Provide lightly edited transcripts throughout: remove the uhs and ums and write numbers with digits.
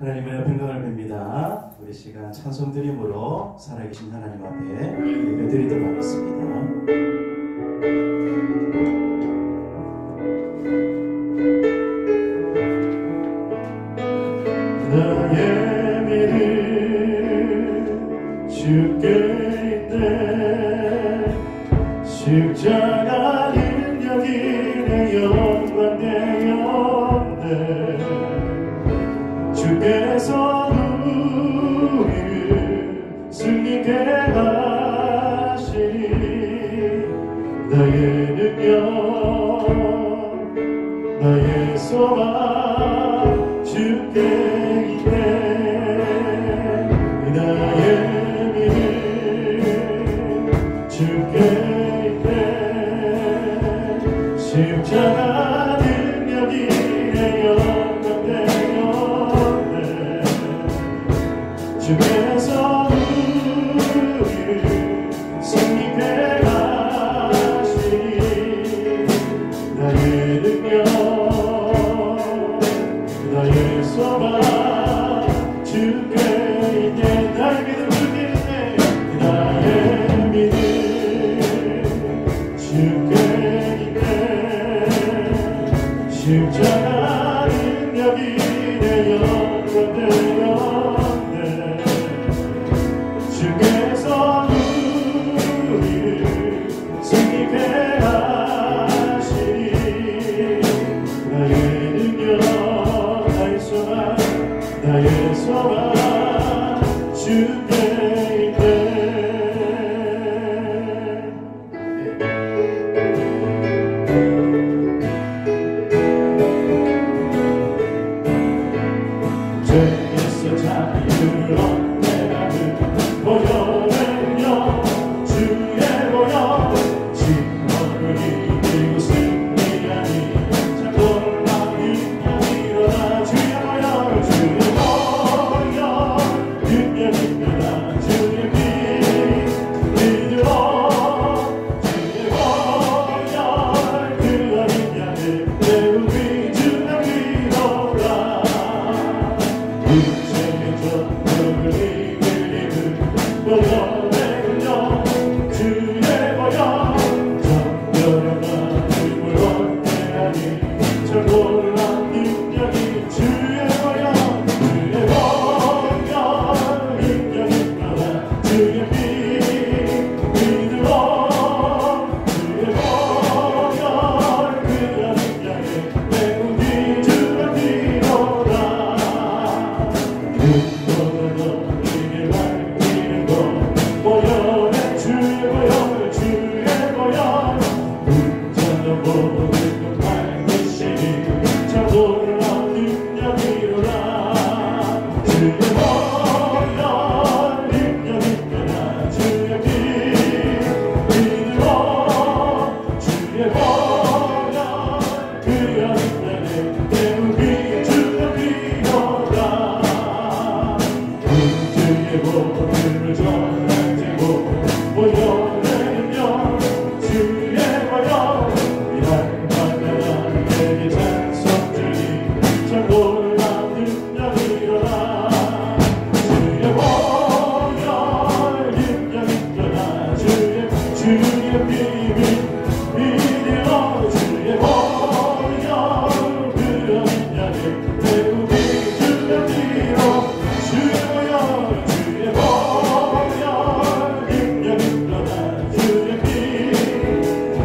하나님의 평강을 빕니다. 우리 시간 찬송 드림으로 살아계신 하나님 앞에 예배드리도록 하겠습니다. 나의 믿음 주께 있네. 십자가 능력이 내 영광 되었네. 주께서 우리를 승리케 하시니 나의 능력 나의 소망 주께 있네. 나의 믿음 주께 있네. 십자가 능력이 내 영광 되었네. 주께서 우리를 승리케 하시니 나의 능력 나의 소망 주께 있네. 나의 믿음 주께 있네. 나의 믿음 주께 있네. 십자가 능력이 내 영광 되었네. 주께서 우리를 승리케 하시니 나의 능력 나의 소망 나의 소망 주께 있네. 죄에서 자유를 얻네라는 보혈은요 주의 보혈 진노를 이기고 승리하니 자 놀라운 능력이 일어나 주의 보혈 주의 보혈 능력 있느라 주의 피 믿으러 주의 보혈 그 어린 양을 배우기 주의 피로라. 육체의 전투를 이기는 보혈의 능력 주의 보혈 정결한 힘을 얻게 하니 저 놀라운 능력이 주의 보혈 주의 보혈 능력 있노라. 주의 피 믿으러 주의 보혈 그 어린 양의 배우기 주의 피로라. 눈보다 너희를 밝히는 것 보혈의 주의 보혈 주의 보혈 문자도 모든 것 밝히시니 저 놀라운 능력이로라. 주의 보혈 능력 있노라. 주의 피 믿으러 주의 보혈 그 어린 양의 배우기 주의 피로라. 주의 복음을 전하지고 보혈의 능력 주의 보혈 위할만한 내게 찬송 주니 저 놀라운 능력이로라. 주의 보혈 능력 있노라. 주의 피 믿으러 주의 보혈 그 어린 양의 배우기 주의 피로 주의 보혈 주의 보혈 능력 있노라. 주의 피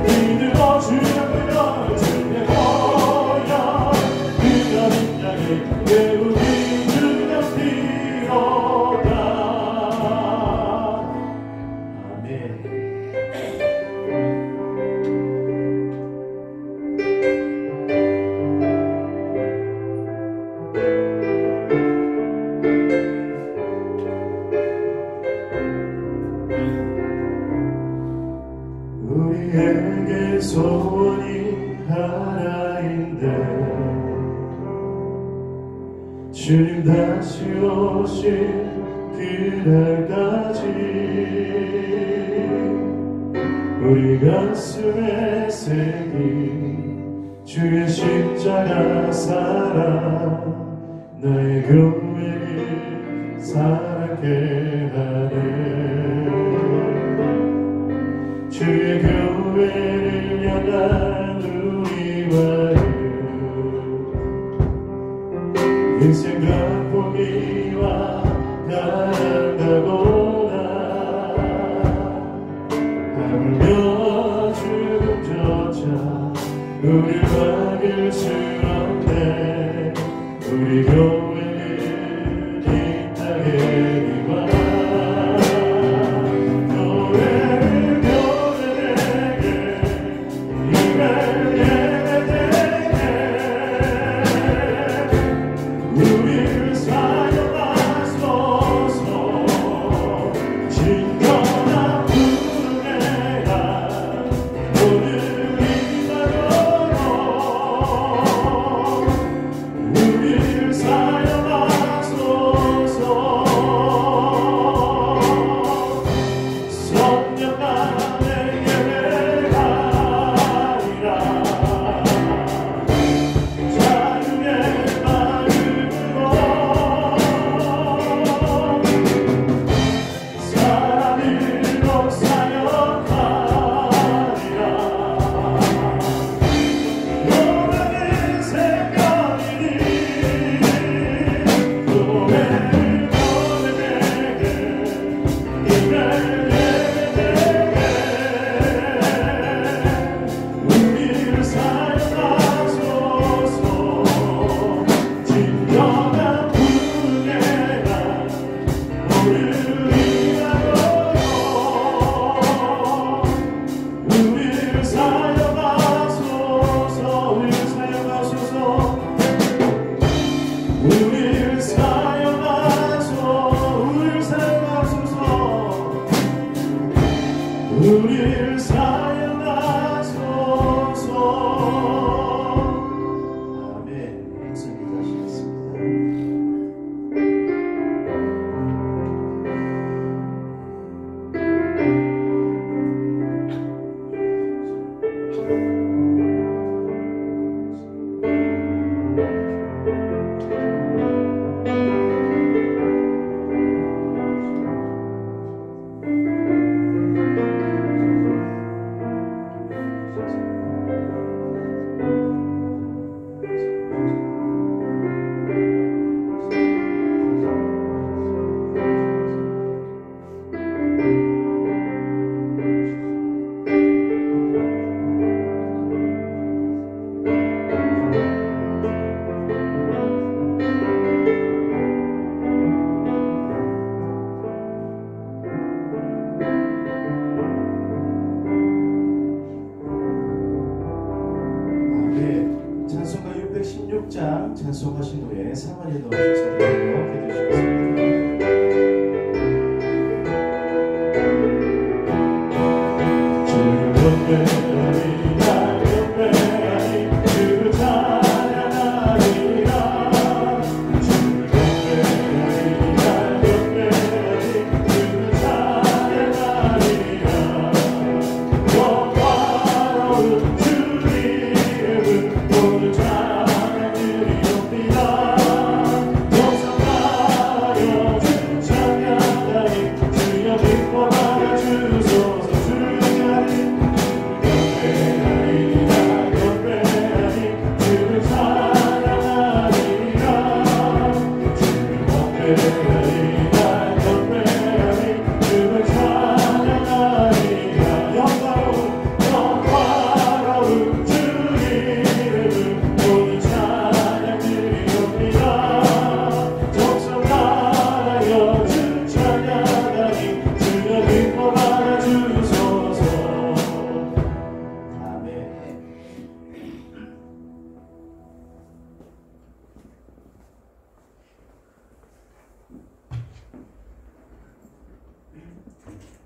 믿으러 주의 보혈 주의 보혈 그 어린 양의 배우기 주의 피로다. 아멘. 우리에게 소원이 하나인데 주님 다시 오실 그날까지 우리 가슴에 새긴 주의 십자가 사랑 너의 교회를 사랑케 하네. 주의 교회를 향한 우리와의 인생과 포기와 가난하고나 하물며 죽음조차 우릴 막을 수 없네. 우리 교회는 이 땅에 이와 교회를 교회에게 이를 예배되게 우리를 사용하소서. 진정한 부흥회가 오늘 이 땅으로 우리를 사용하소서. 성령만의 예배가 아니라 자유의 마음으로 사람으로 사역하리라. 영원한 생명이니 교회를 교회에게 이를 예배되게 우리를 사용하소서. 진정한 부흥회가 오늘 이 땅으로 우리를 사용하소서. 우리를 사용하소서. 우리를 사용하소서. 우리를 사용하소서. 우리를 사용하소서. 아멘. 목사님 기도하시겠습니다. 아멘. 찬송가 616장 찬송하신 후에 사모님 넣으셔서 기도해 주시겠습니다.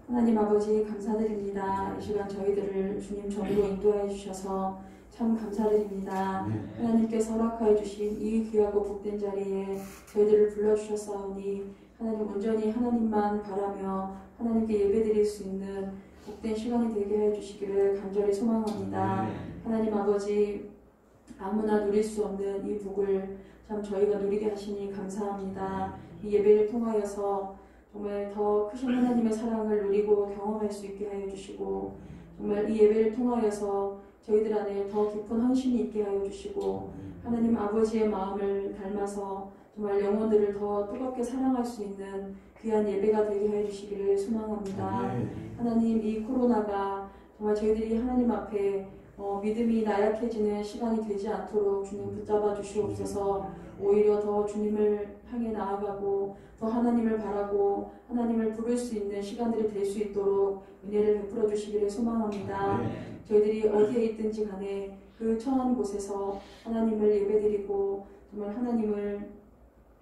하나님 아버지 감사드립니다. 이 시간 저희들을 주님 전으로 인도하여 주셔서 참 감사드립니다. 하나님께서 허락하여 주신 이 귀하고 복된 자리에 저희들을 불러주셨사오니 하나님 온전히 하나님만 바라며 하나님께 예배드릴 수 있는 복된 시간이 되게 해 주시기를 간절히 소망합니다. 하나님 아버지 아무나 누릴 수 없는 이 복을 참 저희가 누리게 하시니 감사합니다. 이 예배를 통하여서 정말 더 크신 하나님의 사랑을 누리고 경험할 수 있게 하여 주시고, 정말 이 예배를 통하여서 저희들 안에 더 깊은 헌신이 있게 하여 주시고, 하나님 아버지의 마음을 닮아서 정말 영혼들을 더 뜨겁게 사랑할 수 있는 귀한 예배가 되게 하여 주시기를 소망합니다. 하나님, 이 코로나가 정말 저희들이 하나님 앞에 믿음이 나약해지는 시간이 되지 않도록 주님 붙잡아 주시옵소서. 오히려 더 주님을 향해 나아가고 더 하나님을 바라고 하나님을 부를 수 있는 시간들이 될 수 있도록 은혜를 베풀어 주시기를 소망합니다. 저희들이 어디에 있든지 간에 그 처한 곳에서 하나님을 예배드리고 정말 하나님을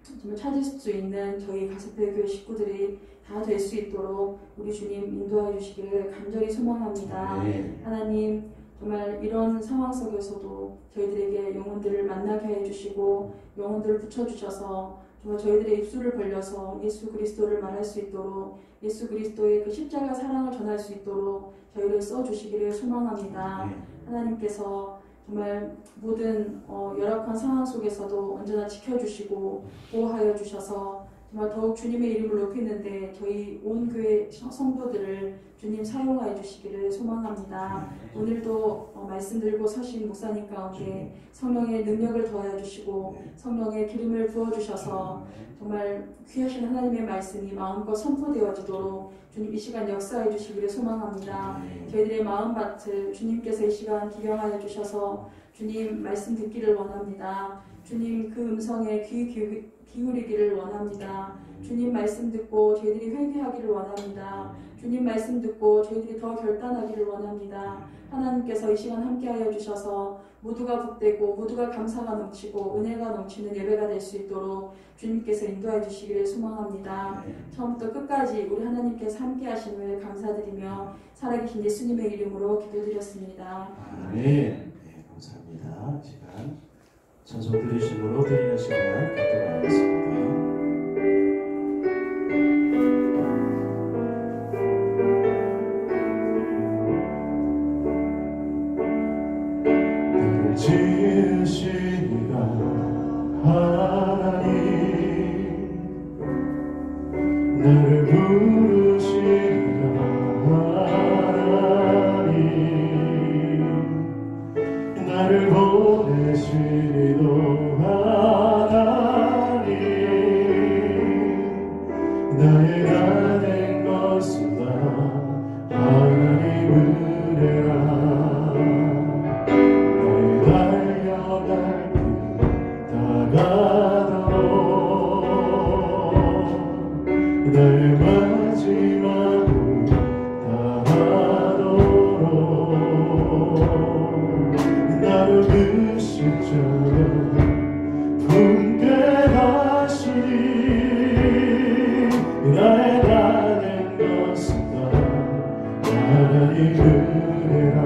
정말 찾을 수 있는 저희 가스펠교회 식구들이 다 될 수 있도록 우리 주님 인도하여 주시기를 간절히 소망합니다. 하나님, 정말 이런 상황 속에서도 저희들에게 영혼들을 만나게 해주시고 영혼들을 붙여주셔서 정말 저희들의 입술을 벌려서 예수 그리스도를 말할 수 있도록, 예수 그리스도의 그 십자가 사랑을 전할 수 있도록 저희를 써주시기를 소망합니다. 하나님께서 정말 모든 열악한 상황 속에서도 언제나 지켜주시고 보호하여 주셔서 정말 더욱 주님의 이름을 높이는데 저희 온 교회 성도들을 주님 사용하여 주시기를 소망합니다. 오늘도 말씀 들고 서신 목사님 가운데 성령의 능력을 더하여 주시고 성령의 기름을 부어주셔서 정말 귀하신 하나님의 말씀이 마음껏 선포되어지도록 주님 이 시간 역사해 주시기를 소망합니다. 저희들의 마음밭을 주님께서 이 시간 기경하여 주셔서 주님 말씀 듣기를 원합니다. 주님 그 음성에 귀 기울이기를 원합니다. 주님 말씀 듣고 저희들이 회개하기를 원합니다. 주님 말씀 듣고 저희들이 더 결단하기를 원합니다. 하나님께서 이 시간 함께하여 주셔서 모두가 복되고 모두가 감사가 넘치고 은혜가 넘치는 예배가 될 수 있도록 주님께서 인도해 주시기를 소망합니다. 처음부터 끝까지 우리 하나님께서 함께하심을 감사드리며 살아계신 예수님의 이름으로 기도드렸습니다. 아멘. 네, 감사합니다. 시간 찬송 드리심으로 드리는 시간 갖도록 하겠습니다. 지으시니가 하나님, 나를 부르시니가 하나님, 나를 보내시니도 하나님, 나의 나 된 것은 다 하나님 은혜라. 나의 마지막을 다하도록 나를 그 십자가 품게 하시니 나의 나 된 것은 다 하나님 은혜라.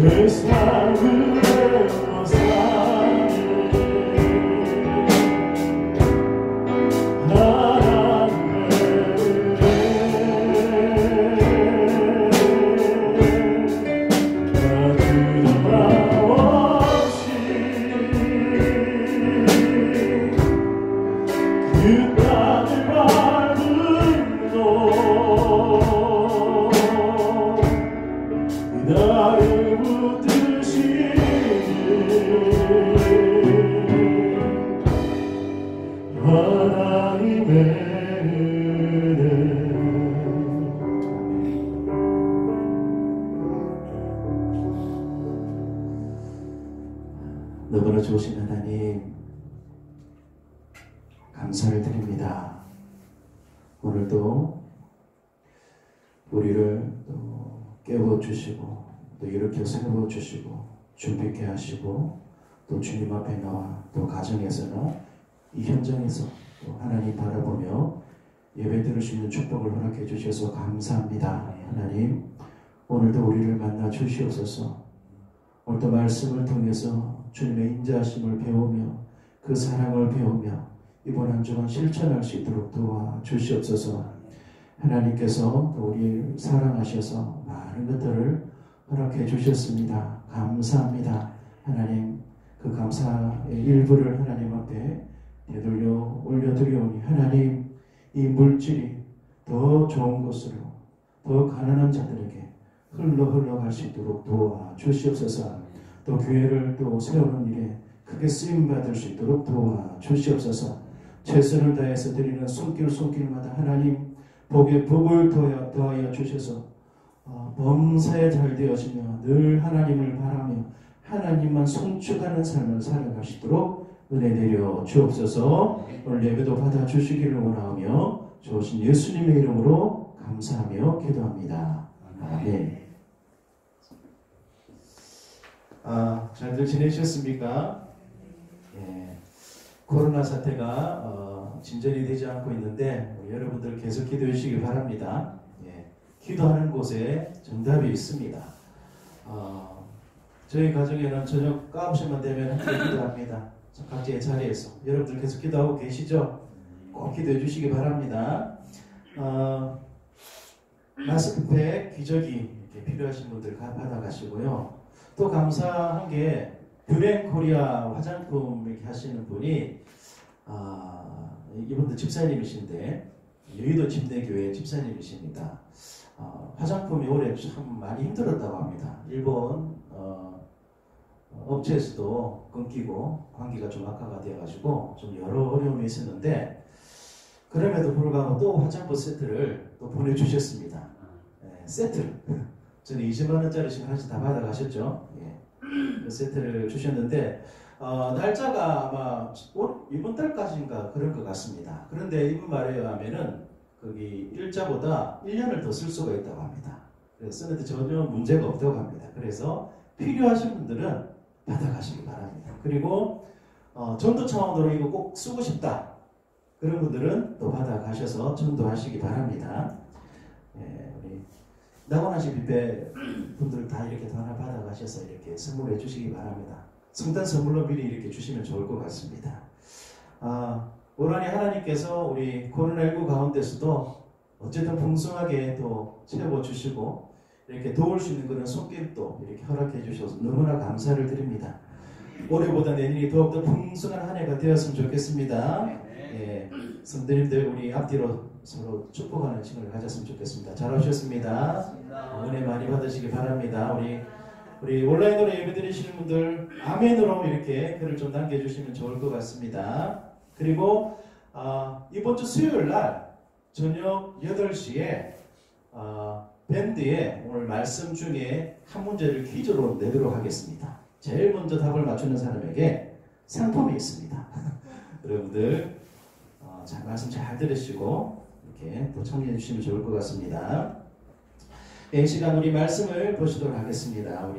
내 삶을 나를 붙드시니 하나님의 은혜. 너무나 좋으신 하나님, 감사를 드립니다. 오늘도 우리를 또 깨워주시고 또 이렇게 세워주시고 준비케 하시고 또 주님 앞에 나와 또 가정에서나 이 현장에서 또 하나님 바라보며 예배 드릴 수 있는 축복을 허락해 주셔서 감사합니다. 하나님, 오늘도 우리를 만나 주시옵소서. 오늘도 말씀을 통해서 주님의 인자하심을 배우며 그 사랑을 배우며 이번 한 주간 실천할 수 있도록 도와주시옵소서. 하나님께서 또 우리를 사랑하셔서 많은 것들을 허락해 주셨습니다. 감사합니다. 하나님, 그 감사의 일부를 하나님 앞에 되돌려 올려드리오니 하나님, 이 물질이 더 좋은 곳으로, 더 가난한 자들에게 흘러갈 수 있도록 도와주시옵소서. 또 교회를 또 세우는 일에 크게 쓰임받을 수 있도록 도와주시옵소서. 최선을 다해서 드리는 손길마다 하나님 복에 복을 더하여 주셔서 범사에 잘 되어지며 늘 하나님을 바라며 하나님만 송축하는 삶을 살아가시도록 은혜 내려 주옵소서. 오늘 예배도 받아주시기를 원하며 좋으신 예수님의 이름으로 감사하며 기도합니다. 아멘. 잘들 지내셨습니까? 예. 코로나 사태가 진전이 되지 않고 있는데 여러분들 계속 기도해 주시기 바랍니다. 예. 기도하는 곳에 정답이 있습니다. 저희 가정에는 저녁 9시만 되면 함께 기도합니다. 각자의 자리에서 여러분들 계속 기도하고 계시죠? 꼭 기도해 주시기 바랍니다. 마스크팩, 기저귀 이렇게 필요하신 분들 받아가시고요. 또 감사한 게 뷰앤코리아 화장품 이렇게 하시는 분이 이분도 집사님이신데 여의도 침대교회 집사님이십니다. 화장품이 올해 참 많이 힘들었다고 합니다. 일본 업체에서도 끊기고 관계가 좀 악화가 되어가지고 좀 여러 어려움이 있었는데 그럼에도 불구하고 또 화장품 세트를 또 보내주셨습니다. 예, 세트를 저는 20만 원짜리씩 하나씩 다 받아가셨죠. 예, 그 세트를 주셨는데 날짜가 아마 이번 달까지인가 그럴 것 같습니다. 그런데 이분 말에 의하면은 거기 일자보다 1년을 더 쓸 수가 있다고 합니다. 그래서 쓰는데 전혀 문제가 없다고 합니다. 그래서 필요하신 분들은 받아가시기 바랍니다. 그리고 전도 차원으로 이거 꼭 쓰고 싶다 그런 분들은 또 받아가셔서 전도하시기 바랍니다. 예, 우리 나원하신 뷔페 분들 다 이렇게 하나 받아가셔서 이렇게 선물해 주시기 바랍니다. 성탄 선물로 미리 이렇게 주시면 좋을 것 같습니다. 오라니 하나님께서 우리 코로나19 가운데서도 어쨌든 풍성하게 또 채워주시고 이렇게 도울 수 있는 그런 손길도 이렇게 허락해 주셔서 너무나 감사를 드립니다. 올해보다 내년이 더욱더 풍성한 한 해가 되었으면 좋겠습니다. 예, 성도님들 우리 앞뒤로 서로 축복하는 시간을 가졌으면 좋겠습니다. 잘 오셨습니다. 은혜 많이 받으시기 바랍니다. 우리 온라인으로 예배 드리시는 분들 아멘으로 이렇게 글을 좀 남겨주시면 좋을 것 같습니다. 그리고 이번 주 수요일 날 저녁 8시에 밴드에 오늘 말씀 중에 한 문제를 퀴즈로 내도록 하겠습니다. 제일 먼저 답을 맞추는 사람에게 상품이 있습니다. 여러분들 말씀 잘 들으시고 이렇게 또 참여해 주시면 좋을 것 같습니다. 이 시간 우리 말씀을 보시도록 하겠습니다.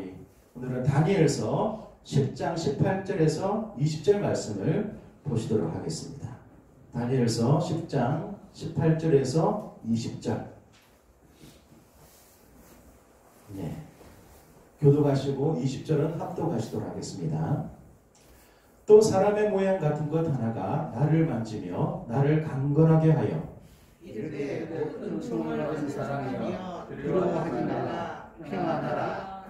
오늘은 다니엘서 10장 18절에서 20절 말씀을 보시도록 하겠습니다. 다니엘서 10장 18절에서 20절. 네. 교독하시고 20절은 합독하시도록 하겠습니다. 또 사람의 모양 같은 것 하나가 나를 만지며 나를 강건하게 하여 이르되 모든 총을 얻은 사람이여 두려워하지 말라 평안하라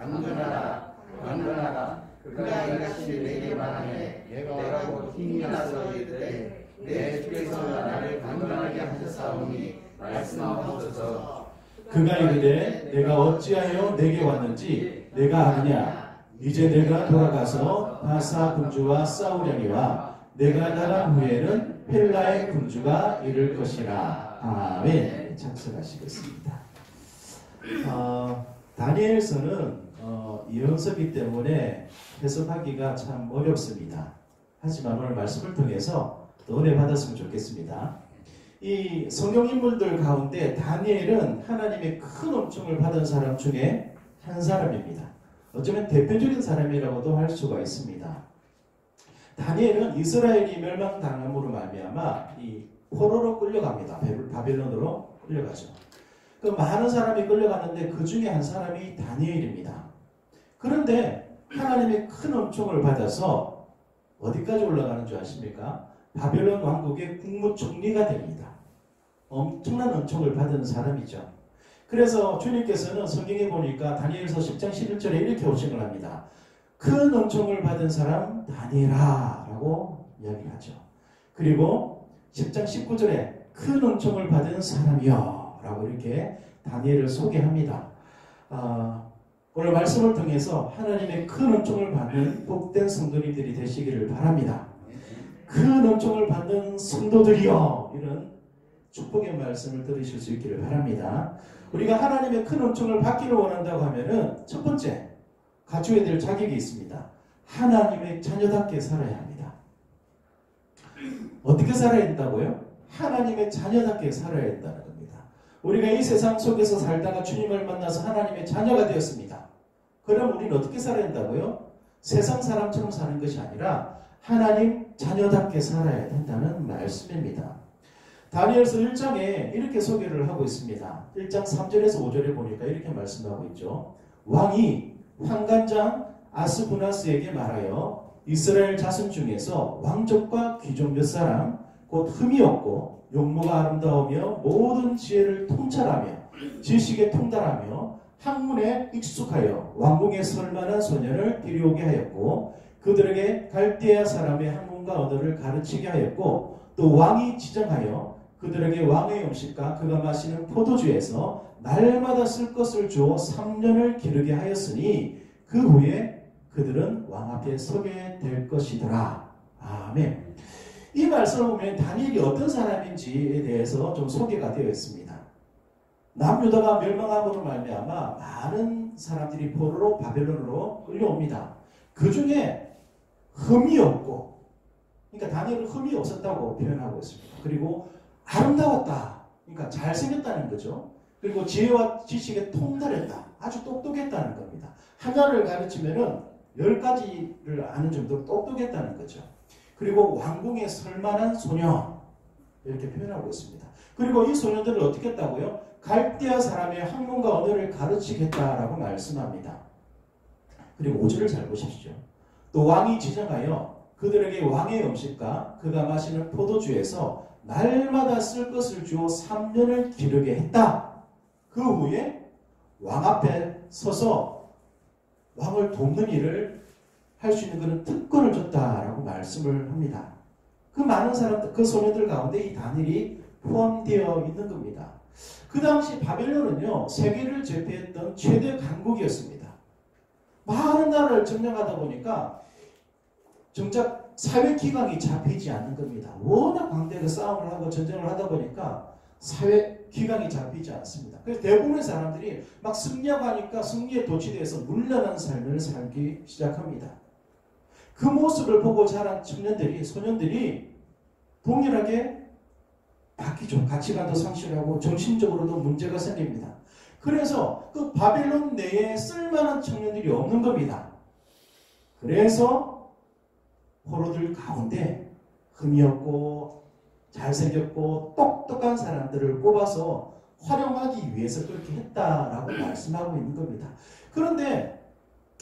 강건하라 그가 이같이 내게 말하네 내가 곧 힘이 나서 이르되 내 주께서 나를 강건하게 하셨사오니 말씀하옵소서. 그가 이르되 내가 어찌하여 내게 왔는지 내가 아느냐 이제 내가 돌아가서 바사 군주와 싸우려니와 내가 나간 후에는 헬라의 군주가 이를 것이라. 아멘. 착석하시겠습니다. 다니엘서는 예언서기 때문에 해석하기가 참 어렵습니다. 하지만 오늘 말씀을 통해서 또 은혜 받았으면 좋겠습니다. 이 성경 인물들 가운데 다니엘은 하나님의 큰 은총을 받은 사람 중에 한 사람입니다. 어쩌면 대표적인 사람이라고도 할 수가 있습니다. 다니엘은 이스라엘이 멸망당함으로 말미암아 이 포로로 끌려갑니다. 바벨론으로 끌려가죠. 그 많은 사람이 끌려가는데 그 중에 한 사람이 다니엘입니다. 그런데 하나님의 큰 은총을 받아서 어디까지 올라가는 줄 아십니까? 바벨론 왕국의 국무총리가 됩니다. 엄청난 은총을 받은 사람이죠. 그래서 주님께서는 성경에 보니까 다니엘서 10장 11절에 이렇게 호칭을 합니다. 큰 은총을 받은 사람 다니엘아 라고 이야기를 하죠. 그리고 10장 19절에 큰 은총을 받은 사람이여 라고 이렇게 다니엘을 소개합니다. 오늘 말씀을 통해서 하나님의 큰 은총을 받는 복된 성도님들이 되시기를 바랍니다. 큰 은총을 받는 성도들이여, 이런 축복의 말씀을 들으실 수 있기를 바랍니다. 우리가 하나님의 큰 은총을 받기를 원한다고 하면은 첫 번째 갖춰야 될 자격이 있습니다. 하나님의 자녀답게 살아야 합니다. 어떻게 살아야 된다고요? 하나님의 자녀답게 살아야 된다는 겁니다. 우리가 이 세상 속에서 살다가 주님을 만나서 하나님의 자녀가 되었습니다. 그럼 우리는 어떻게 살아야 된다고요? 세상 사람처럼 사는 것이 아니라 하나님 자녀답게 살아야 된다는 말씀입니다. 다니엘서 1장에 이렇게 소개를 하고 있습니다. 1장 3절에서 5절에 보니까 이렇게 말씀하고 있죠. 왕이 환관장 아스부나스에게 말하여 이스라엘 자손 중에서 왕족과 귀족 몇 사람 곧 흠이 없고 용모가 아름다우며 모든 지혜를 통찰하며 지식에 통달하며 학문에 익숙하여 왕궁에 설 만한 소년을 데려오게 하였고 그들에게 갈대아 사람의 학문과 언어를 가르치게 하였고 또 왕이 지정하여 그들에게 왕의 음식과 그가 마시는 포도주에서 날마다 쓸 것을 주어 3년을 기르게 하였으니 그 후에 그들은 왕 앞에 서게 될 것이더라. 아멘. 이 말씀을 보면 다니엘이 어떤 사람인지에 대해서 좀 소개가 되어 있습니다. 남유다가 멸망함으로 말미암아 많은 사람들이 포로로 바벨론으로 끌려옵니다. 그 중에 흠이 없고, 그러니까 다니엘은 흠이 없었다고 표현하고 있습니다. 그리고 아름다웠다, 그러니까 잘생겼다는 거죠. 그리고 지혜와 지식에 통달했다, 아주 똑똑했다는 겁니다. 하나를 가르치면은 10가지를 아는 정도로 똑똑했다는 거죠. 그리고 왕궁에 설만한 소년, 이렇게 표현하고 있습니다. 그리고 이 소년들을 어떻게 했다고요? 갈대아 사람의 학문과 언어를 가르치겠다라고 말씀합니다. 그리고 5절을 잘 보십시오. 또 왕이 지정하여 그들에게 왕의 음식과 그가 마시는 포도주에서 날마다 쓸 것을 주어 3년을 기르게 했다. 그 후에 왕 앞에 서서 왕을 돕는 일을 할 수 있는 그런 특권을 줬다라고 말씀을 합니다. 그 많은 사람들, 그 소년들 가운데 이 다니엘이 포함되어 있는 겁니다. 그 당시 바벨론은요, 세계를 제패했던 최대 강국이었습니다. 많은 나라를 점령하다 보니까 정작 사회 기강이 잡히지 않는 겁니다. 워낙 광대하게 싸움을 하고 전쟁을 하다 보니까 사회 기강이 잡히지 않습니다. 그래서 대부분의 사람들이 막 승리하고 하니까 승리에 도취돼서 물러난 삶을 살기 시작합니다. 그 모습을 보고 자란 청년들이, 소년들이 동일하게 바뀌죠. 가치관도 상실하고 정신적으로도 문제가 생깁니다. 그래서 그 바벨론 내에 쓸만한 청년들이 없는 겁니다. 그래서 포로들 가운데 흠이 없고 잘생겼고 똑똑한 사람들을 뽑아서 활용하기 위해서 그렇게 했다라고 말씀하고 있는 겁니다. 그런데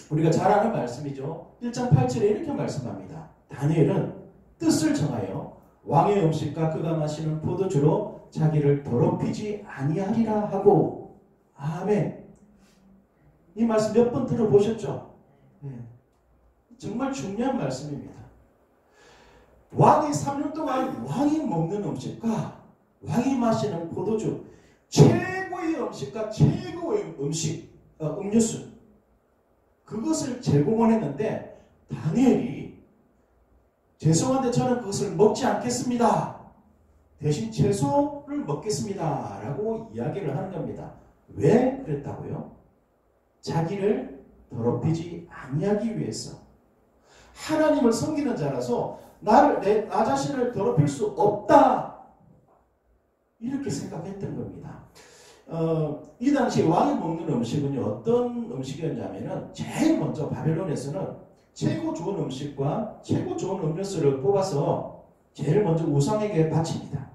우리가 잘 아는 말씀이죠. 1장 8절에 이렇게 말씀합니다. 다니엘은 뜻을 정하여 왕의 음식과 그가 마시는 포도주로 자기를 더럽히지 아니하리라 하고. 아멘. 이 말씀 몇 번 들어보셨죠? 네. 정말 중요한 말씀입니다. 왕이 3년 동안 왕이 먹는 음식과 왕이 마시는 포도주, 최고의 음식과 최고의 음료수, 그것을 제공을 했는데 다니엘이 죄송한데 저는 그것을 먹지 않겠습니다. 대신 채소를 먹겠습니다. 라고 이야기를 하는 겁니다. 왜 그랬다고요? 자기를 더럽히지 아니하기 위해서. 하나님을 섬기는 자라서 나 자신을 더럽힐 수 없다. 이렇게 생각했던 겁니다. 이 당시 왕이 먹는 음식은요, 어떤 음식이었냐면은 제일 먼저 바벨론에서는 최고 좋은 음식과 최고 좋은 음료수를 뽑아서 제일 먼저 우상에게 바칩니다.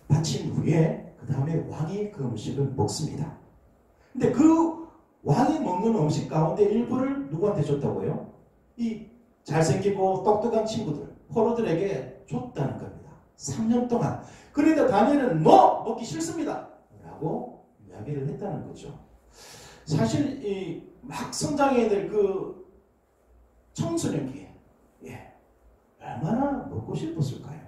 바친 후에 그 다음에 왕이 그 음식을 먹습니다. 근데 그 왕이 먹는 음식 가운데 일부를 누구한테 줬다고요? 이 잘생기고 똑똑한 친구들, 포로들에게 줬다는 겁니다. 3년 동안. 그런데 다니엘은 먹기 싫습니다 라고 이야기를 했다는 거죠. 사실 이 막 성장해야 될 그 청소년기에 얼마나 먹고 싶었을까요?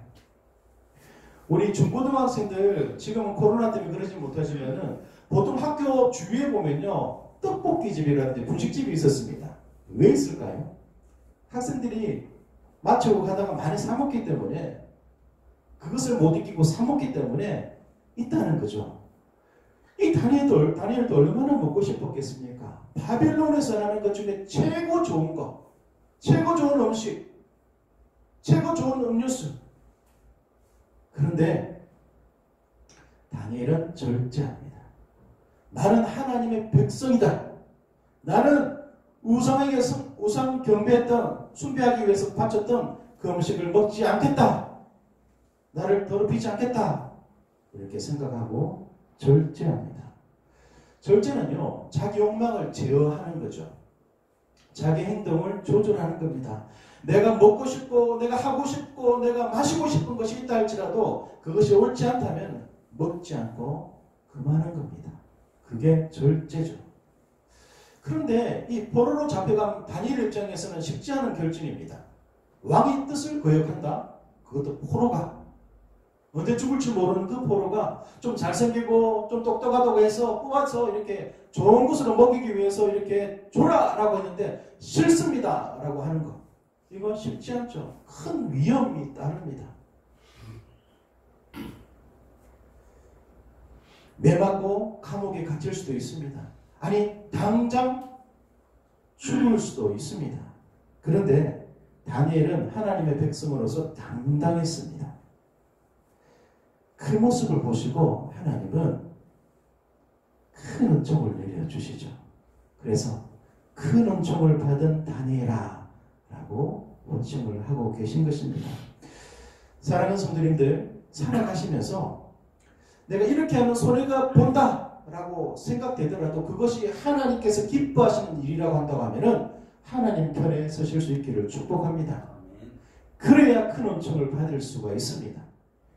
우리 중고등학생들 지금은 코로나 때문에 그러지 못하지만은 보통 학교 주위에 보면요 떡볶이집이라든지 분식집이 있었습니다. 왜 있을까요? 학생들이 맞추고 가다가 많이 사 먹기 때문에, 그것을 못 이기고 사 먹기 때문에 있다는 거죠. 이 다니엘도 얼마나 먹고 싶었겠습니까? 바빌론에서 나는 것 중에 최고 좋은 것, 최고 좋은 음식, 최고 좋은 음료수. 그런데 다니엘은 절제합니다. 나는 하나님의 백성이다. 나는 우상 경배했던, 숭배하기 위해서 바쳤던 그 음식을 먹지 않겠다. 나를 더럽히지 않겠다. 이렇게 생각하고 절제합니다. 절제는요, 자기 욕망을 제어하는 거죠. 자기 행동을 조절하는 겁니다. 내가 먹고 싶고, 내가 하고 싶고, 내가 마시고 싶은 것이 있다 할지라도 그것이 옳지 않다면 먹지 않고 그만한 겁니다. 그게 절제죠. 그런데 이 포로로 잡혀간 다니엘 입장에서는 쉽지 않은 결정입니다. 왕의 뜻을 거역한다? 그것도 포로가, 언제 죽을지 모르는 그 포로가 좀 잘생기고 좀 똑똑하다고 해서 뽑아서 이렇게 좋은 것으로 먹이기 위해서 이렇게 줘라! 라고 했는데 싫습니다! 라고 하는 것. 이건 쉽지 않죠. 큰 위험이 따릅니다. 매맞고 감옥에 갇힐 수도 있습니다. 아니, 당장 죽을 수도 있습니다. 그런데 다니엘은 하나님의 백성으로서 당당했습니다. 그 모습을 보시고 하나님은 큰 은총을 내려주시죠. 그래서 큰 은총을 받은 다니엘아 라고 호칭을 하고 계신 것입니다. 사랑하는 성도님들, 살아가시면서 내가 이렇게 하면 손해가 본다 라고 생각되더라도 그것이 하나님께서 기뻐하시는 일이라고 한다고 하면은 하나님 편에 서실 수 있기를 축복합니다. 그래야 큰 은총을 받을 수가 있습니다.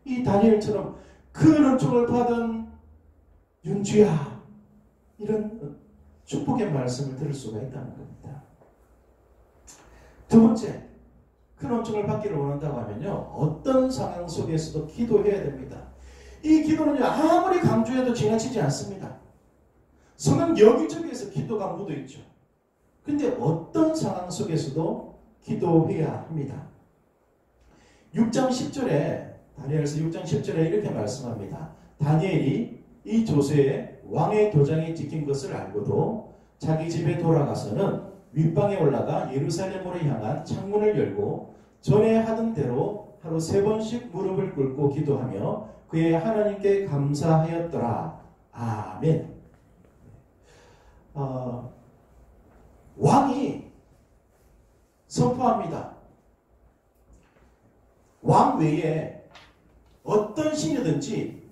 이 다니엘처럼 큰 은총을 받은 윤주야, 이런 축복의 말씀을 들을 수가 있다는 겁니다. 두 번째, 큰 은총을 받기를 원한다고 하면요, 어떤 상황 속에서도 기도해야 됩니다. 이 기도는요, 아무리 강조해도 지나치지 않습니다. 성경 여기저기에서 기도가 묻어있죠. 근데 어떤 상황 속에서도 기도해야 합니다. 6장 10절에, 다니엘서 6장 10절에 이렇게 말씀합니다. 다니엘이 이 조서에 왕의 도장이 찍힌 것을 알고도 자기 집에 돌아가서는 윗방에 올라가 예루살렘으로 향한 창문을 열고 전에 하던 대로 하루 3번씩 무릎을 꿇고 기도하며 그의 하나님께 감사하였더라. 아멘. 왕이 선포합니다. 왕 외에 어떤 신이든지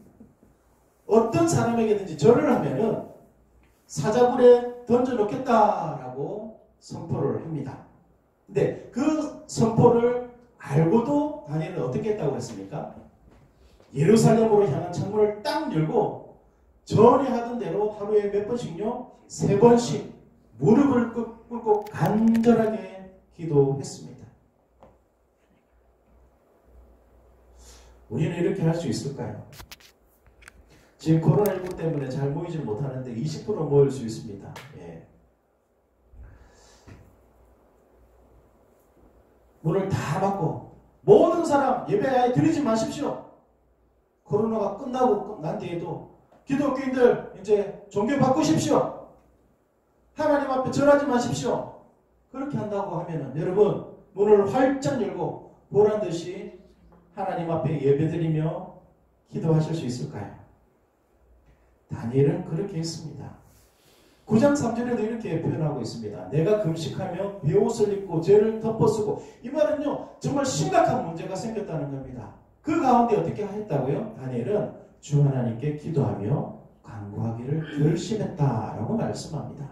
어떤 사람에게든지 절을 하면은 사자굴에 던져놓겠다라고 선포를 합니다. 근데 그 선포를 알고도 다니엘은 어떻게 했다고 했습니까? 예루살렘으로 향한 창문을 딱 열고 전에 하던 대로 하루에 몇 번씩요? 3번씩 무릎을 꿇고 간절하게 기도했습니다. 우리는 이렇게 할 수 있을까요? 지금 코로나19 때문에 잘 모이지 못하는데 20% 모일 수 있습니다. 예. 문을 다 막고 모든 사람 예배 아예 드리지 마십시오. 코로나가 끝나고 난 뒤에도 기독교인들 이제 종교 바꾸십시오. 하나님 앞에 절하지 마십시오. 그렇게 한다고 하면은 여러분 문을 활짝 열고 보란듯이 하나님 앞에 예배드리며 기도하실 수 있을까요? 다니엘은 그렇게 했습니다. 9장 3절에도 이렇게 표현하고 있습니다. 내가 금식하며 베옷을 입고 죄를 덮어쓰고, 이 말은요 정말 심각한 문제가 생겼다는 겁니다. 그 가운데 어떻게 했다고요? 다니엘은 주 하나님께 기도하며 간구하기를 결심했다라고 말씀합니다.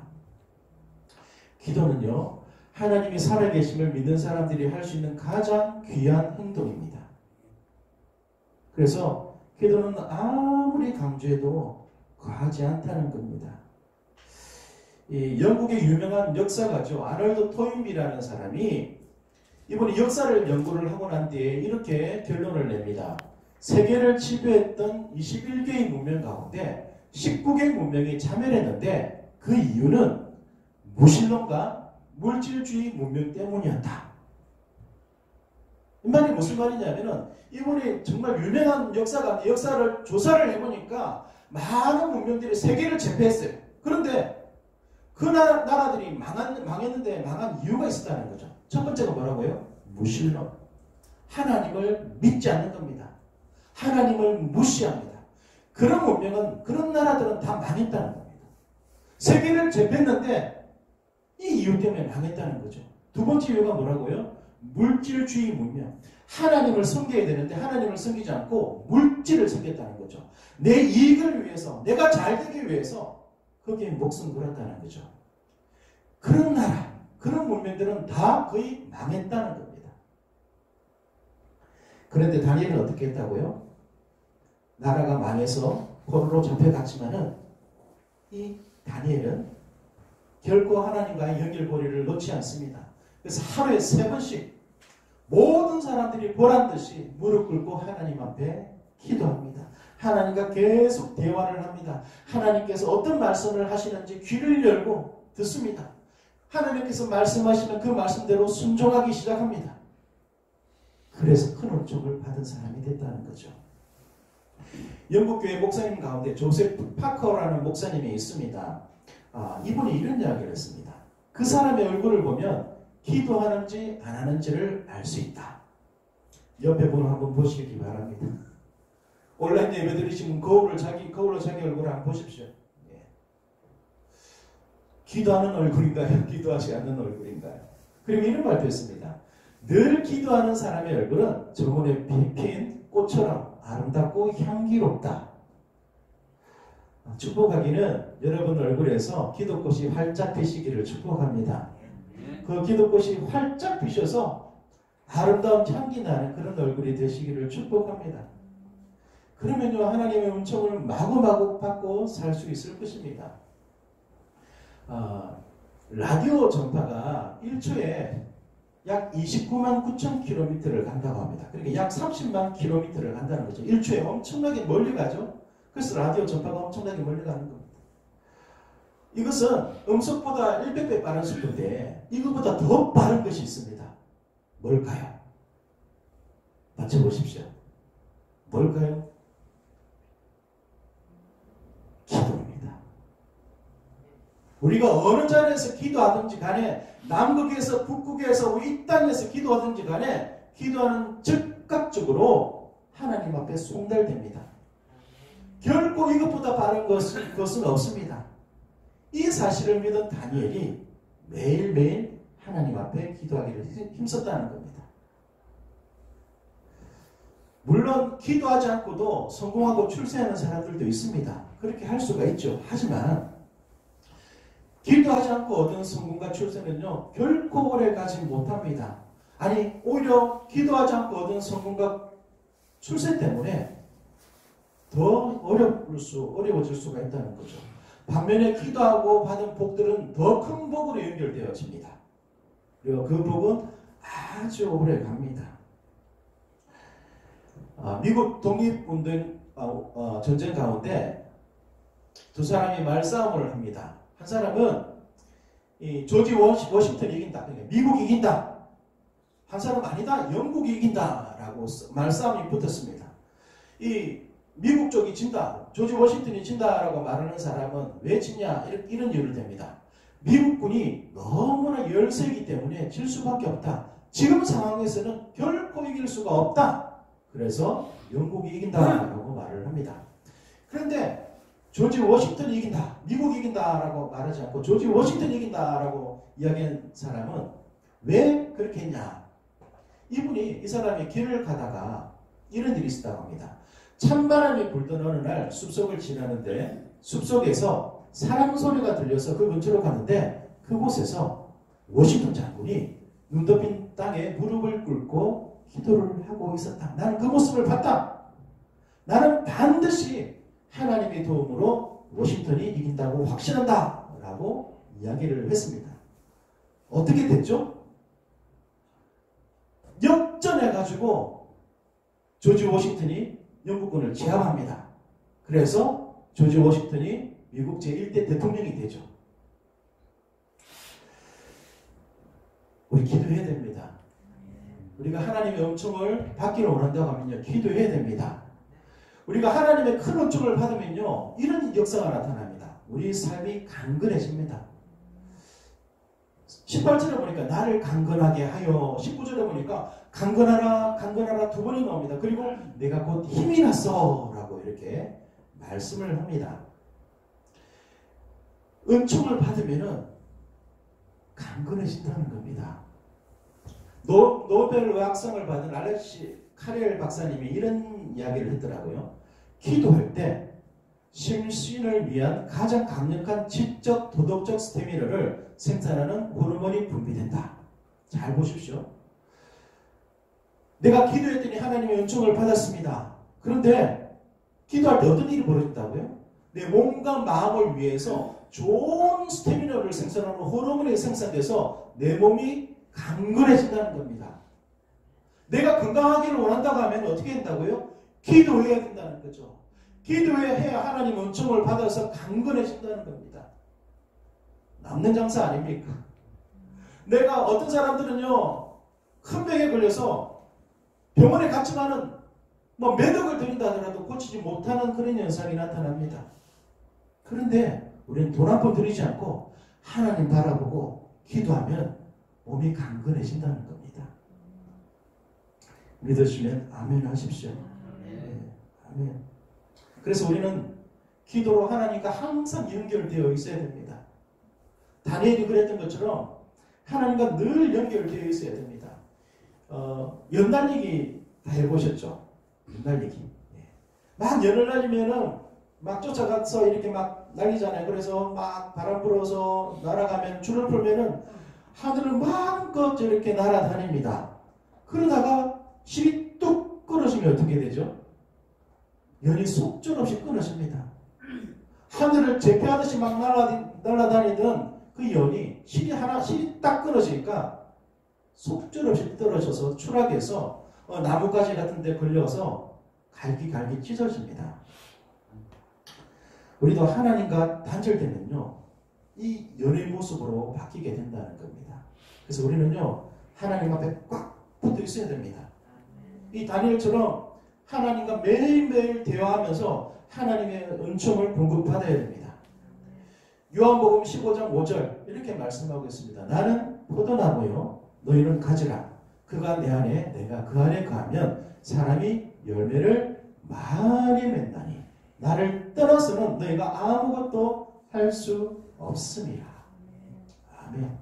기도는요, 하나님이 살아계심을 믿는 사람들이 할 수 있는 가장 귀한 행동입니다. 그래서 기도는 아무리 강조해도 과하지 않다는 겁니다. 이 영국의 유명한 역사가죠. 아놀드 토인비라는 사람이 이번에 역사를 연구를 하고 난 뒤에 이렇게 결론을 냅니다. 세계를 지배했던 21개의 문명 가운데 19개의 문명이 자멸했는데 그 이유는 무신론과 물질주의 문명 때문이었다. 이 말이 무슨 말이냐면은 이분이 정말 유명한 역사가 역사를 조사를 해보니까 많은 문명들이 세계를 제패했어요. 그런데 그 나라들이 망했는데 망한 이유가 있었다는 거죠. 첫 번째가 뭐라고요? 무신론. 하나님을 믿지 않는 겁니다. 하나님을 무시합니다. 그런 문명은, 그런 나라들은 다 망했다는 겁니다. 세계를 제패했는데 이 이유 때문에 망했다는 거죠. 두 번째 이유가 뭐라고요? 물질주의 문명. 하나님을 섬겨야 되는데 하나님을 섬기지 않고 물질을 섬겼다는 거죠. 내 이익을 위해서, 내가 잘 되기 위해서 거기에 목숨 걸었다는 거죠. 그런 나라, 그런 문명들은 다 거의 망했다는 겁니다. 그런데 다니엘은 어떻게 했다고요? 나라가 망해서 포로로 잡혀갔지만은 이 다니엘은 결코 하나님과의 연결고리를 놓지 않습니다. 그래서 하루에 3번씩 모든 사람들이 보란듯이 무릎 꿇고 하나님 앞에 기도합니다. 하나님과 계속 대화를 합니다. 하나님께서 어떤 말씀을 하시는지 귀를 열고 듣습니다. 하나님께서 말씀하시면 그 말씀대로 순종하기 시작합니다. 그래서 큰 은총을 받은 사람이 됐다는 거죠. 영국교회 목사님 가운데 조세프 파커라는 목사님이 있습니다. 이분이 이런 이야기를 했습니다. 그 사람의 얼굴을 보면 기도하는지 안 하는지를 알 수 있다. 옆에 분을 한번 보시기 바랍니다. 온라인 예배 드리시면 거울로 자기 얼굴을 한번 보십시오. 예. 기도하는 얼굴인가요? 기도하지 않는 얼굴인가요? 그리고 이런 말도 했습니다. 늘 기도하는 사람의 얼굴은 정원에 핀 꽃처럼 아름답고 향기롭다. 축복하기는 여러분 얼굴에서 기도꽃이 활짝 피시기를 축복합니다. 그 기도꽃이 활짝 피셔서 아름다운 향기 나는 그런 얼굴이 되시기를 축복합니다. 그러면요, 하나님의 은총을 마구마구 받고 살 수 있을 것입니다. 라디오 전파가 1초에 약 29만 9천 킬로미터를 간다고 합니다. 그러니까 약 30만 킬로미터를 간다는 거죠. 1초에 엄청나게 멀리 가죠. 그래서 라디오 전파가 엄청나게 멀리 가는 겁니다. 이것은 음속보다 100배 빠른 속도인데 이것보다 더 빠른 것이 있습니다. 뭘까요? 맞춰보십시오. 뭘까요? 기도입니다. 우리가 어느 자리에서 기도하든지 간에 남극에서 북극에서 이 땅에서 기도하든지 간에 기도하는 즉각적으로 하나님 앞에 송달됩니다. 결코 이것보다 빠른 것은 없습니다. 이 사실을 믿은 다니엘이 매일매일 하나님 앞에 기도하기를 힘썼다는 겁니다. 물론 기도하지 않고도 성공하고 출세하는 사람들도 있습니다. 그렇게 할 수가 있죠. 하지만 기도하지 않고 얻은 성공과 출세는요, 결코 오래가지 못합니다. 아니, 오히려 기도하지 않고 얻은 성공과 출세 때문에 더 어려워질 수가 있다는 거죠. 반면에 기도하고 받은 복들은 더 큰 복으로 연결되어집니다. 그리고 그 복은 아주 오래 갑니다. 미국 독립운동 전쟁 가운데 두 사람이 말싸움을 합니다. 한 사람은 이 조지 워싱턴이 이긴다. 그러니까 미국이 이긴다. 한 사람은 아니다. 영국이 이긴다라고 말싸움이 붙었습니다. 이 미국 쪽이 진다. 조지 워싱턴이 진다라고 말하는 사람은 왜 지냐? 이런 이유를 댑니다. 미국군이 너무나 열세이기 때문에 질 수밖에 없다. 지금 상황에서는 결코 이길 수가 없다. 그래서 영국이 이긴다라고 말을 합니다. 그런데 조지 워싱턴이 이긴다. 미국이 이긴다라고 말하지 않고 조지 워싱턴이 이긴다라고 이야기한 사람은 왜 그렇게 했냐? 이 사람이 길을 가다가 이런 일이 있었다고 합니다. 찬바람이 불던 어느 날 숲속을 지나는데 숲속에서 사람 소리가 들려서 그 근처로 갔는데 그곳에서 워싱턴 장군이 눈 덮인 땅에 무릎을 꿇고 기도를 하고 있었다. 나는 그 모습을 봤다. 나는 반드시 하나님의 도움으로 워싱턴이 이긴다고 확신한다. 라고 이야기를 했습니다. 어떻게 됐죠? 역전해가지고 조지 워싱턴이 영국군을 제압합니다. 그래서 조지 워싱턴이 미국 제1대 대통령이 되죠. 우리 기도해야 됩니다. 우리가 하나님의 은총을 받기를 원한다고 하면요, 기도해야 됩니다. 우리가 하나님의 큰 은총을 받으면요, 이런 역사가 나타납니다. 우리 삶이 강건해집니다. 18절에 보니까 나를 강건하게 하여, 19절에 보니까 강건하라 강건하라 두 번이 나옵니다. 그리고 내가 곧 힘이 났어 라고 이렇게 말씀을 합니다. 은총을 받으면은 강건해진다는 겁니다. 노벨 의학상을 받은 알렉시 카렐 박사님이 이런 이야기를 했더라고요. 기도할 때 심신을 위한 가장 강력한 지적 도덕적 스태미너를 생산하는 호르몬이 분비된다. 잘 보십시오. 내가 기도했더니 하나님의 은총을 받았습니다. 그런데 기도할 때 어떤 일이 벌어진다고요? 내 몸과 마음을 위해서 좋은 스태미너를 생산하는 호르몬이 생산돼서 내 몸이 강건해진다는 겁니다. 내가 건강하기를 원한다고 하면 어떻게 된다고요? 기도해야 된다는 거죠. 기도해야 하나님 은총을 받아서 강건해진다는 겁니다. 남는 장사 아닙니까? 내가 어떤 사람들은요, 큰 병에 걸려서 병원에 갔지만은 뭐 매덕을 드린다 하더라도 고치지 못하는 그런 현상이 나타납니다. 그런데 우리는 돈 한 푼 들이지 않고 하나님 바라보고 기도하면 몸이 강건해진다는 겁니다. 믿으시면 아멘 하십시오. 네, 아멘. 그래서 우리는 기도로 하나님과 항상 연결되어 있어야 됩니다. 다니엘이 그랬던 것처럼 하나님과 늘 연결되어 있어야 됩니다. 연날리기 다 해보셨죠? 연날리기. 막 연을 날리면은 막 쫓아가서 이렇게 막 날리잖아요. 그래서 막 바람 불어서 날아가면 줄을 풀면은 하늘을 마음껏 이렇게 날아다닙니다. 그러다가 실이 뚝 끊어지면 어떻게 되죠? 연이 속절없이 끊어집니다. 하늘을 제패하듯이 막 날아다니던 그 연이 실이 딱 끊어지니까 속절없이 떨어져서 추락해서 나뭇가지 같은 데 걸려서 갈기 찢어집니다. 우리도 하나님과 단절되면요, 이 연의 모습으로 바뀌게 된다는 겁니다. 그래서 우리는요, 하나님 앞에 꽉 붙어 있어야 됩니다. 이 다니엘처럼 하나님과 매일매일 대화하면서 하나님의 은총을 공급받아야 됩니다. 요한복음 15장 5절 이렇게 말씀하고 있습니다. 나는 포도나무요, 너희는 가지라. 그가 내 안에 내가 그 안에 거하면 사람이 열매를 많이 맺나니 나를 떠나서는 너희가 아무것도 할 수 없음이라. 아멘.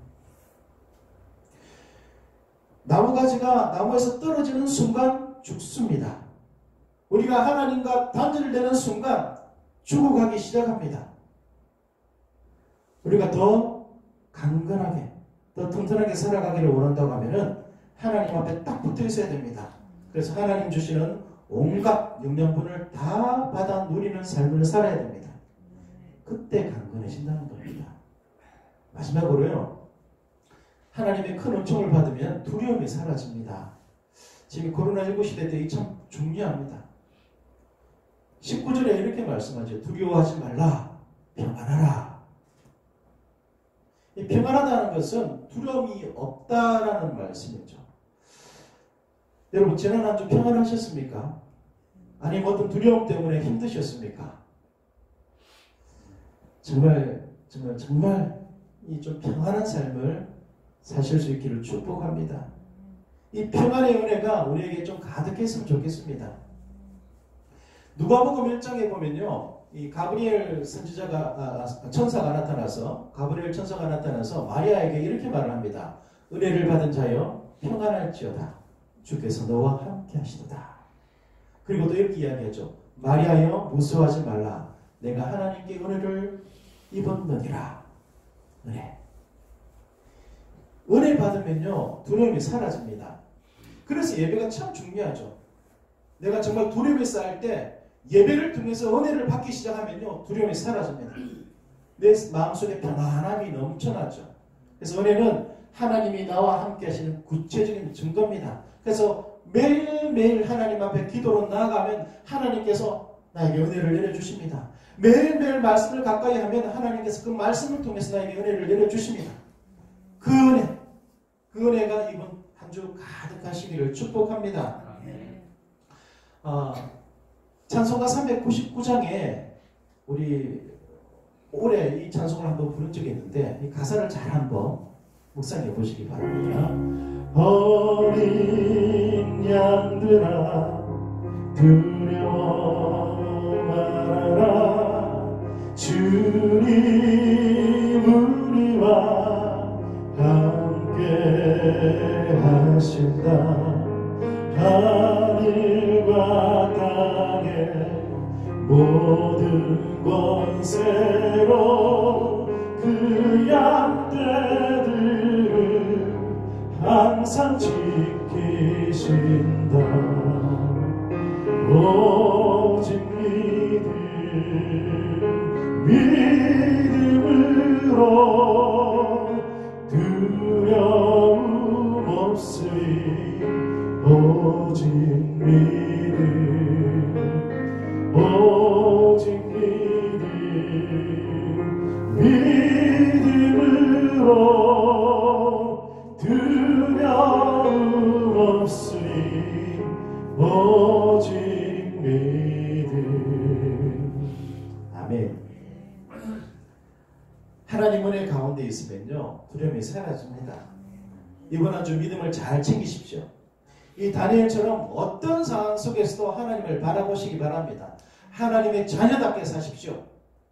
나무가지가 나무에서 떨어지는 순간 죽습니다. 우리가 하나님과 단절되는 순간 죽어가기 시작합니다. 우리가 더 강건하게, 더 튼튼하게 살아가기를 원한다고 하면은 하나님 앞에 딱 붙어 있어야 됩니다. 그래서 하나님 주시는 온갖 영양분을 다 받아 누리는 삶을 살아야 됩니다. 그때 강건해진다는 겁니다. 마지막으로요, 하나님의 큰 은총을 받으면 두려움이 사라집니다. 지금 코로나19 시대 때 참 중요합니다. 19절에 이렇게 말씀하죠. 두려워하지 말라, 평안하라. 이 평안하다는 것은 두려움이 없다라는 말씀이죠. 여러분, 지난 한 주 평안하셨습니까? 아니면 어떤 두려움 때문에 힘드셨습니까? 정말 이 좀 평안한 삶을 사실 수 있기를 축복합니다. 이 평안의 은혜가 우리에게 좀 가득했으면 좋겠습니다. 누가복음 1장에 보면요, 이 가브리엘 천사가 나타나서 마리아에게 이렇게 말을 합니다. 은혜를 받은 자여 평안할지어다. 주께서 너와 함께 하시도다. 그리고 또 이렇게 이야기하죠. 마리아여 무서워하지 말라. 내가 하나님께 은혜를 입었느니라. 은혜. 은혜 받으면요 두려움이 사라집니다. 그래서 예배가 참 중요하죠. 내가 정말 두려움이 쌓일 때 예배를 통해서 은혜를 받기 시작하면요 두려움이 사라집니다. 내 마음속에 평안함이 넘쳐나죠. 그래서 은혜는 하나님이 나와 함께 하시는 구체적인 증거입니다. 그래서 매일매일 하나님 앞에 기도로 나아가면 하나님께서 나에게 은혜를 내려주십니다. 매일매일 말씀을 가까이 하면 하나님께서 그 말씀을 통해서 나에게 은혜를 내려주십니다. 그 은혜가 이번 한 주 가득하시기를 축복합니다. 찬송가 399장에 우리 올해 이 찬송을 한번 부른 적이 있는데 이 가사를 잘 한번 묵상해 보시기 바랍니다. 어린 양들아 두려워 말아라 주님 우리와 함께 하신다. 하늘과 땅의 모든 권세로 그 양떼들을 항상 지키신다. 오직 믿음으로 두려움 없으리. 오직 믿음으로 두려움 없으리. 오직 믿음. 아멘. 하나님 은혜 가운데 있으면요 두려움이 사라집니다. 이번 한 주 믿음을 잘 챙기십시오. 이 다니엘처럼 어떤 상황 속에서도 하나님을 바라보시기 바랍니다. 하나님의 자녀답게 사십시오.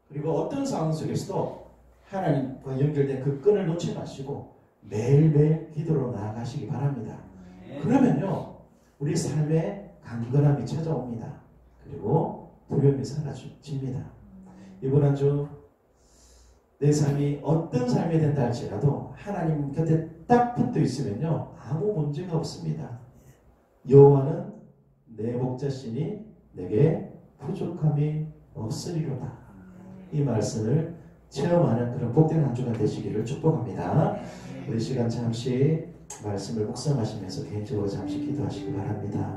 그리고 어떤 상황 속에서도 하나님과 연결된 그 끈을 놓지 마시고 매일매일 기도로 나아가시기 바랍니다. 그러면요 우리 삶에 강건함이 찾아옵니다. 그리고 두려움이 사라집니다. 이번 한 주 내 삶이 어떤 삶이 된다 할지라도 하나님 곁에 딱 붙어 있으면요 아무 문제가 없습니다. 여호와는 내 목자시니 내게 부족함이 없으리로다. 이 말씀을 체험하는 그런 복된 한 주가 되시기를 축복합니다. 우리 시간 잠시 말씀을 묵상하시면서 개인적으로 잠시 기도하시기 바랍니다.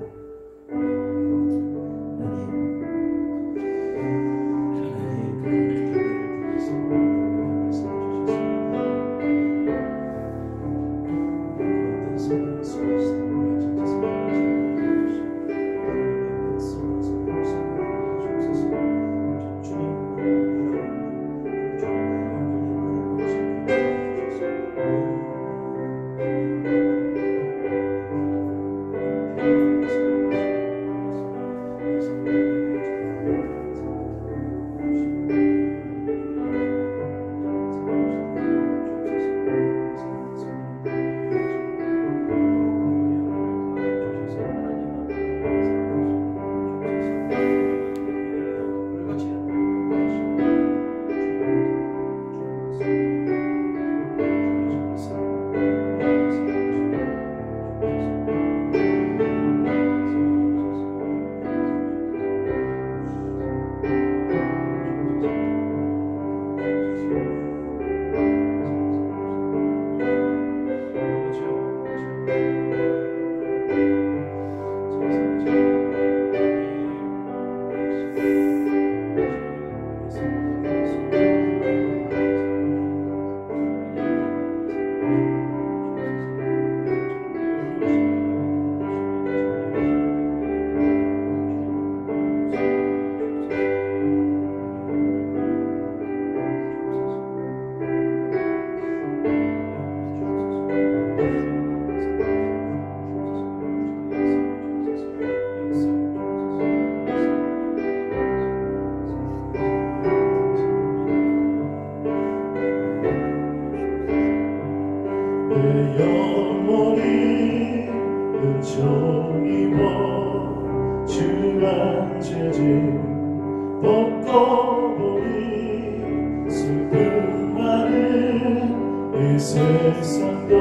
세상도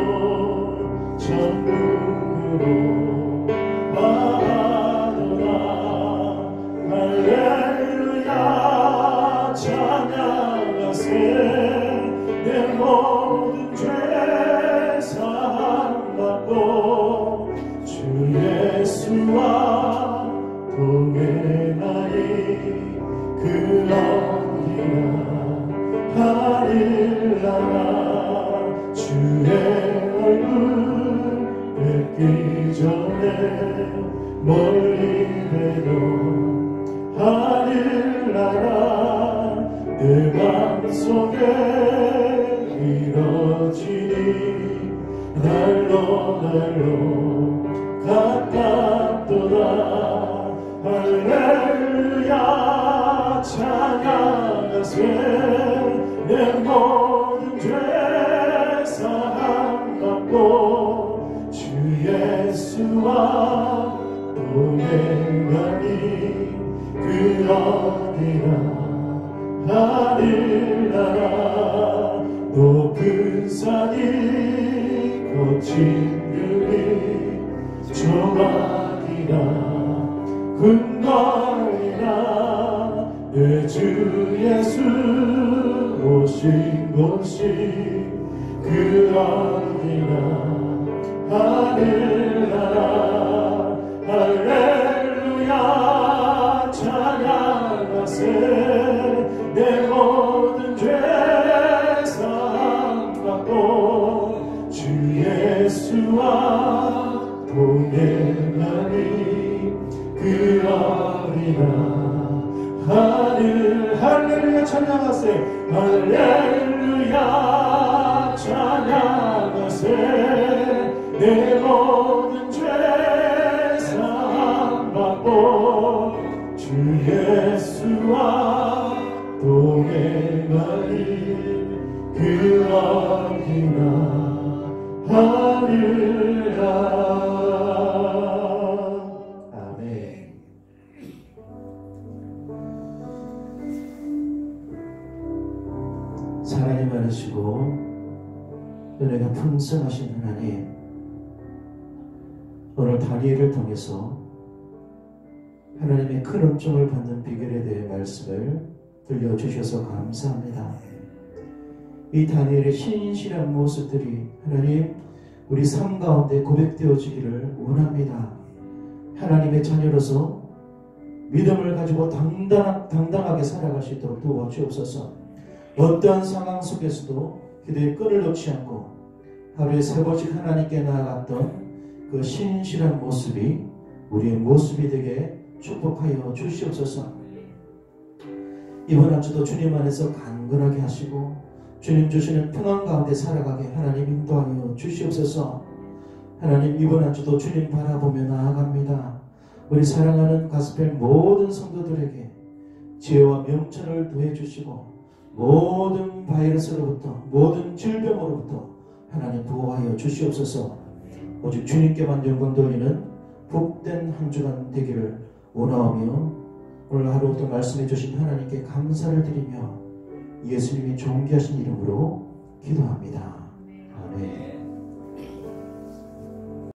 천국으로 바라보라. 할렐루야 찬양하세. 내 모든 죄 사함받고 주 예수와 동행하리. 그러기나 하늘나라 주의 얼굴 뵙기 전에 멀리 내려 하늘나라 내 맘속에 이뤄지니 날로 가깝도다. 할렐루야 찬양하세. 내 모든 죄 사함받고 주 예수와 동행하니. 그러기나 하늘나라 높은 산이 거친 들이 조각이나 근거리나 내 주 예수 오신 곳이 그러기나 하늘나라. 할렐루야 찬양하세. 내 모든 죄 사함받고 주 예수와 동행하니. 그러리나 할렐루야 찬양하세. 할렐루야 찬양하세. 내 모든 죄 사함받고 주 예수와 동행하니. 그러기나 하늘나라. 사랑이 많으시고 은혜가 풍성하신 하나님, 오늘 다니엘을 통해서 하나님의 큰 은총을 받는 비결에 대해 말씀을 들려주셔서 감사합니다. 이 다니엘의 신실한 모습들이 하나님 우리 삶 가운데 고백되어지기를 원합니다. 하나님의 자녀로서 믿음을 가지고 당당하게 살아갈 수 있도록 도와주옵소서. 어떠한 상황 속에서도 기도의 끈을 놓지 않고 하루에 3번씩 하나님께 나아갔던 그 신실한 모습이 우리의 모습이 되게 축복하여 주시옵소서. 이번 한 주도 주님 안에서 강건하게 하시고 주님 주시는 평안 가운데 살아가게 하나님 인도하여 주시옵소서. 하나님 이번 한 주도 주님 바라보며 나아갑니다. 우리 사랑하는 가스펠 모든 성도들에게 지혜와 명철을 더해 주시고 모든 바이러스로부터 모든 질병으로부터 하나님 보호하여 주시옵소서. 오직 주님께만 영광 돌리는 복된 한 주간 되기를 원하오며 오늘 하루도 말씀해 주신 하나님께 감사를 드리며 예수님이 존귀하신 이름으로 기도합니다. 아멘.